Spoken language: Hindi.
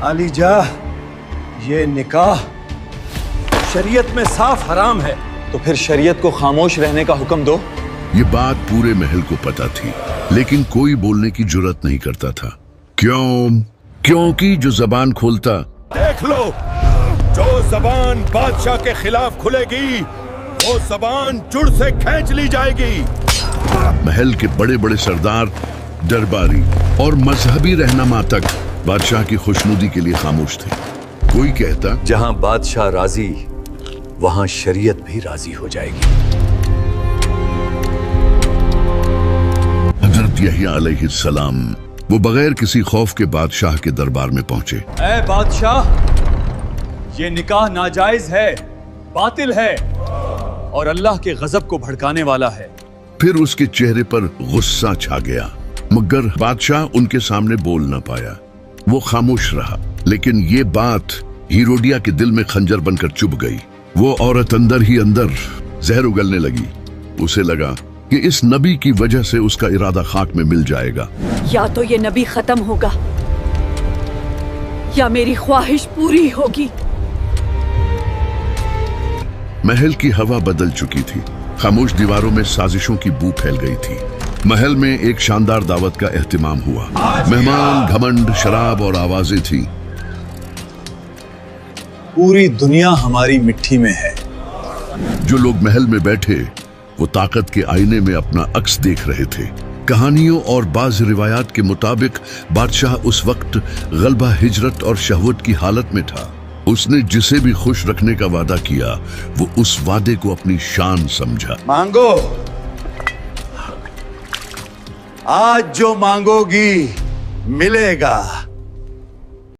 आलीजा, ये निकाह शरीयत में साफ हराम है। तो फिर शरीयत को खामोश रहने का हुक्म दो। ये बात पूरे महल को पता थी, लेकिन कोई बोलने की जुर्रत नहीं करता था। क्यों? क्योंकि जो जबान खोलता, देख लो, जो जबान बादशाह के खिलाफ खुलेगी वो जबान जुड़ से खींच ली जाएगी। महल के बड़े बड़े सरदार, दरबारी और मजहबी रहनुमा तक बादशाह की खुशनुदी के लिए खामोश थे। कोई कहता, जहां बादशाह राजी वहां शरीयत भी राजी हो जाएगी। हजरत यहया अलैहिस्सलाम वो बगैर किसी खौफ के बादशाह के दरबार में पहुंचे। ऐ बादशाह, ये निकाह नाजायज है, बातिल है और अल्लाह के गजब को भड़काने वाला है। फिर उसके चेहरे पर गुस्सा छा गया, मगर बादशाह उनके सामने बोल न पाया। वो खामोश रहा, लेकिन ये बात हीरोडिया के दिल में खंजर बनकर चुभ गई। वो औरत अंदर ही अंदर जहर उगलने लगी। उसे लगा कि इस नबी की वजह से उसका इरादा खाक में मिल जाएगा। या तो ये नबी खत्म होगा या मेरी ख्वाहिश पूरी होगी। महल की हवा बदल चुकी थी। खामोश दीवारों में साजिशों की बू फैल गई थी। महल में एक शानदार दावत का एहतिमाम हुआ। मेहमान, घमंड, शराब और आवाजें थी। पूरी दुनिया हमारी मिट्टी में है। जो लोग महल में बैठे वो ताकत के आईने में अपना अक्स देख रहे थे। कहानियों और बाज रिवायात के मुताबिक बादशाह उस वक्त गलबा, हिजरत और शहवत की हालत में था। उसने जिसे भी खुश रखने का वादा किया वो उस वादे को अपनी शान समझा। मांगो, आज जो मांगोगी मिलेगा।